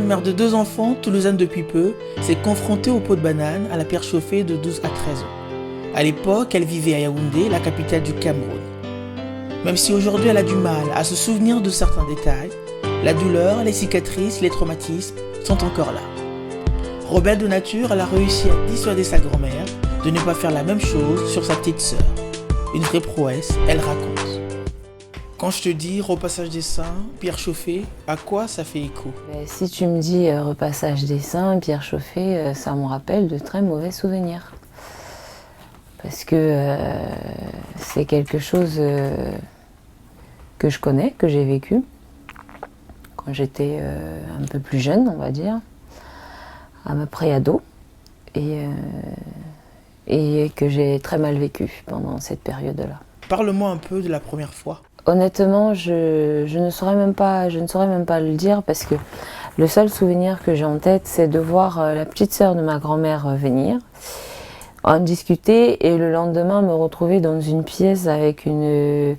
mère de 2 enfants, toulousaine depuis peu, s'est confrontée au pot de banane à la pierre chauffée de 12 à 13 ans. À l'époque, elle vivait à Yaoundé, la capitale du Cameroun. Même si aujourd'hui elle a du mal à se souvenir de certains détails, la douleur, les cicatrices, les traumatismes sont encore là. Rebelle de nature, elle a réussi à dissuader sa grand-mère de ne pas faire la même chose sur sa petite sœur. Une vraie prouesse, elle raconte. Quand je te dis repassage des seins, pierre chauffée, à quoi ça fait écho? Si tu me dis repassage des seins, pierre chauffée, ça me rappelle de très mauvais souvenirs. Parce que c'est quelque chose que je connais, que j'ai vécu quand j'étais un peu plus jeune, on va dire, à peu près ado, et que j'ai très mal vécu pendant cette période-là. Parle-moi un peu de la première fois. Honnêtement, je ne saurais même pas le dire parce que le seul souvenir que j'ai en tête, c'est de voir la petite sœur de ma grand-mère venir, en discuter et le lendemain me retrouver dans une pièce avec une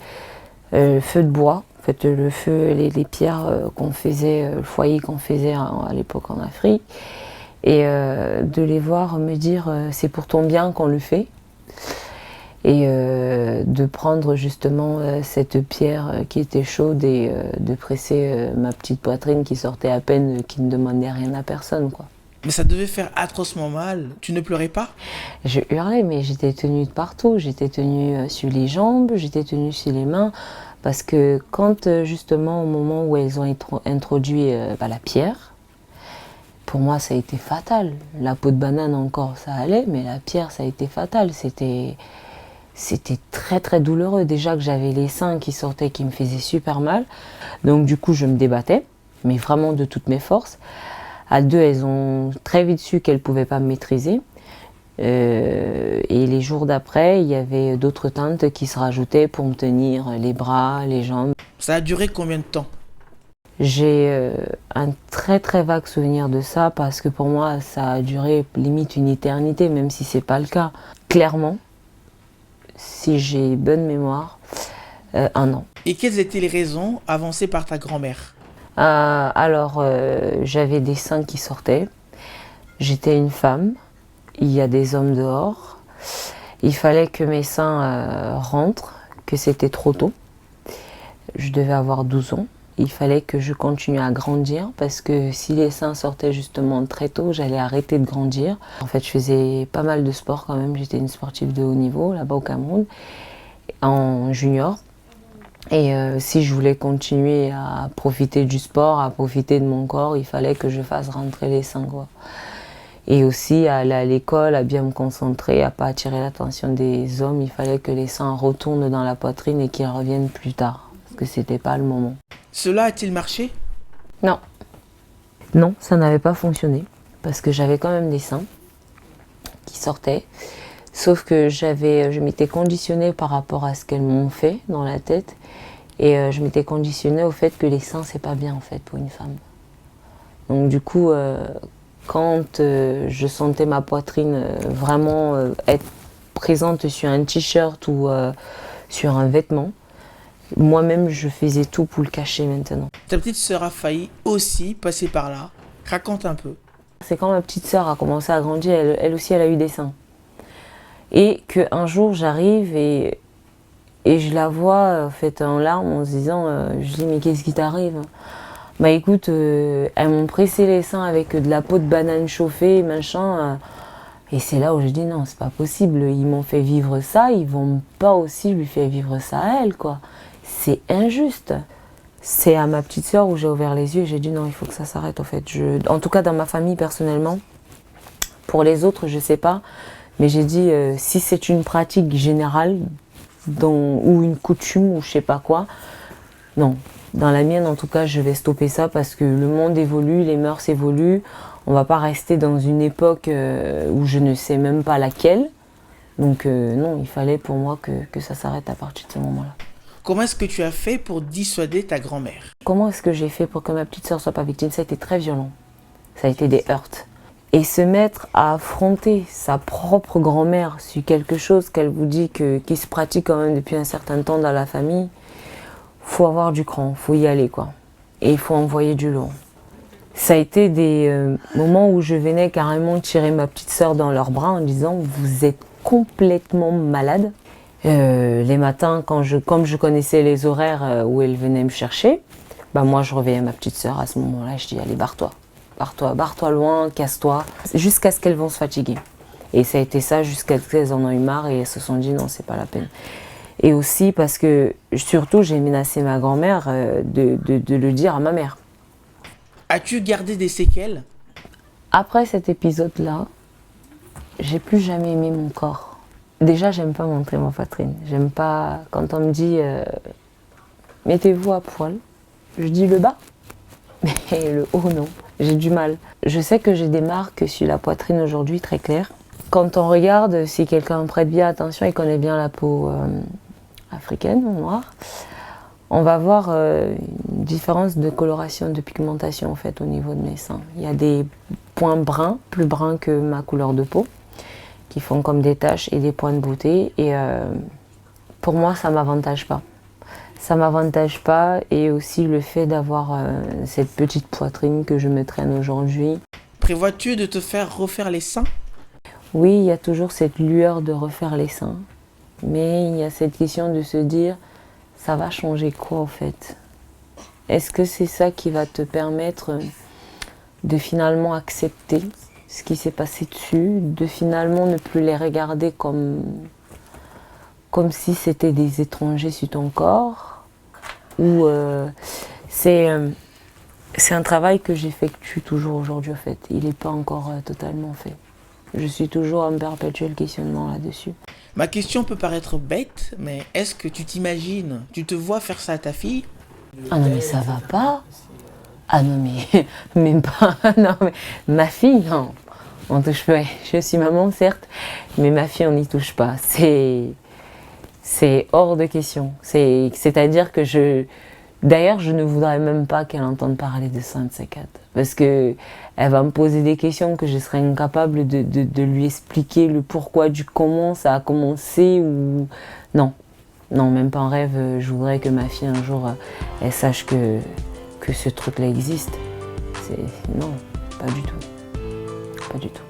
feu de bois. En fait, le feu, les pierres qu'on faisait, le foyer qu'on faisait à l'époque en Afrique, et de les voir me dire c'est pour ton bien qu'on le fait. Et de prendre justement cette pierre qui était chaude et de presser ma petite poitrine qui sortait à peine, qui ne demandait rien à personne, quoi. Mais ça devait faire atrocement mal. Tu ne pleurais pas? Je hurlais, mais j'étais tenue de partout. J'étais tenue sur les jambes, j'étais tenue sur les mains. Parce que quand justement au moment où elles ont introduit la pierre, pour moi ça a été fatal. La peau de banane encore ça allait, mais la pierre ça a été fatal. C'était très très douloureux. Déjà que j'avais les seins qui sortaient, qui me faisaient super mal. Donc du coup je me débattais, mais vraiment de toutes mes forces. À deux, elles ont très vite su qu'elles ne pouvaient pas me maîtriser. Et les jours d'après, il y avait d'autres tantes qui se rajoutaient pour me tenir les bras, les jambes. Ça a duré combien de temps? J'ai un très très vague souvenir de ça parce que pour moi, ça a duré limite une éternité, même si c'est pas le cas. Clairement, si j'ai bonne mémoire, 1 an. Et quelles étaient les raisons avancées par ta grand-mère? J'avais des seins qui sortaient. J'étais une femme. Il y a des hommes dehors. Il fallait que mes seins rentrent, que c'était trop tôt. Je devais avoir 12 ans. Il fallait que je continue à grandir parce que si les seins sortaient justement très tôt, j'allais arrêter de grandir. En fait, je faisais pas mal de sport quand même. J'étais une sportive de haut niveau là-bas au Cameroun, en junior. Et si je voulais continuer à profiter du sport, à profiter de mon corps, il fallait que je fasse rentrer les seins, quoi. Et aussi à aller à l'école, à bien me concentrer, à pas attirer l'attention des hommes, il fallait que les seins retournent dans la poitrine et qu'ils reviennent plus tard, parce que c'était pas le moment. Cela a-t-il marché? Non. Non, ça n'avait pas fonctionné, parce que j'avais quand même des seins qui sortaient. Sauf que je m'étais conditionnée par rapport à ce qu'elles m'ont fait dans la tête. Et je m'étais conditionnée au fait que les seins, c'est pas bien en fait pour une femme. Donc du coup, quand je sentais ma poitrine vraiment être présente sur un t-shirt ou sur un vêtement, moi-même je faisais tout pour le cacher maintenant. Ta petite sœur a failli aussi passer par là. Raconte un peu. C'est quand ma petite sœur a commencé à grandir, elle aussi elle a eu des seins. Et qu'un jour j'arrive et je la vois en fait en larmes en se disant, je dis mais qu'est-ce qui t'arrive? Bah écoute, elles m'ont pressé les seins avec de la peau de banane chauffée, machin. Et c'est là où je dis non, c'est pas possible, ils m'ont fait vivre ça, ils vont pas aussi lui faire vivre ça à elle, quoi. C'est injuste. C'est à ma petite sœur où j'ai ouvert les yeux et j'ai dit non, il faut que ça s'arrête en fait. En tout cas dans ma famille personnellement, pour les autres je sais pas. Mais j'ai dit, si c'est une pratique générale ou une coutume ou je sais pas quoi, non. Dans la mienne, en tout cas, je vais stopper ça parce que le monde évolue, les mœurs évoluent. On va pas rester dans une époque où je ne sais même pas laquelle. Donc non, il fallait pour moi que ça s'arrête à partir de ce moment-là. Comment est-ce que tu as fait pour dissuader ta grand-mère? Comment est-ce que j'ai fait pour que ma petite sœur soit pas victime? Ça a été très violent. Ça a été des heurts. Et se mettre à affronter sa propre grand-mère sur quelque chose qu'elle vous dit qui se pratique quand même depuis un certain temps dans la famille, faut avoir du cran, faut y aller quoi. Et il faut envoyer du lourd. Ça a été des moments où je venais carrément tirer ma petite sœur dans leurs bras en disant « Vous êtes complètement malade ». Les matins, comme je connaissais les horaires où elle venait me chercher, bah moi je réveillais ma petite sœur à ce moment-là, je dis allez barre-toi, barre-toi loin, casse-toi, jusqu'à ce qu'elles vont se fatiguer. Et ça a été ça jusqu'à ce qu'elles en ont eu marre et elles se sont dit non, c'est pas la peine. Et aussi parce que surtout j'ai menacé ma grand-mère de le dire à ma mère. As-tu gardé des séquelles? Après cet épisode-là, j'ai plus jamais aimé mon corps. Déjà, j'aime pas montrer ma poitrine. J'aime pas quand on me dit mettez-vous à poil. Je dis le bas, mais le haut non. J'ai du mal. Je sais que j'ai des marques sur la poitrine aujourd'hui très claires. Quand on regarde, si quelqu'un prête bien attention et connaît bien la peau africaine ou noire, on va voir une différence de coloration, de pigmentation en fait au niveau de mes seins. Il y a des points bruns, plus bruns que ma couleur de peau, qui font comme des taches et des points de beauté. Et pour moi, ça ne m'avantage pas. Ça ne m'avantage pas, et aussi le fait d'avoir cette petite poitrine que je me traîne aujourd'hui. Prévois-tu de te faire refaire les seins? Oui, il y a toujours cette lueur de refaire les seins. Mais il y a cette question de se dire, ça va changer quoi en fait? Est-ce que c'est ça qui va te permettre de finalement accepter ce qui s'est passé dessus, de finalement ne plus les regarder comme si c'était des étrangers sur ton corps, ou c'est un travail que j'effectue toujours aujourd'hui en fait. Il n'est pas encore totalement fait. Je suis toujours en perpétuel questionnement là-dessus. Ma question peut paraître bête, mais est-ce que tu t'imagines, tu te vois faire ça à ta fille? Ah non mais ça va pas. Ah non mais même pas. Non mais ma fille non. On touche pas. Je suis maman certes, mais ma fille on n'y touche pas. C'est hors de question. C'est-à-dire que d'ailleurs je ne voudrais même pas qu'elle entende parler de ça de ces quatre, parce que elle va me poser des questions que je serais incapable de lui expliquer le pourquoi du comment ça a commencé ou non. Non, même pas en rêve, je voudrais que ma fille un jour, elle sache que ce truc-là existe. Non, pas du tout. Pas du tout.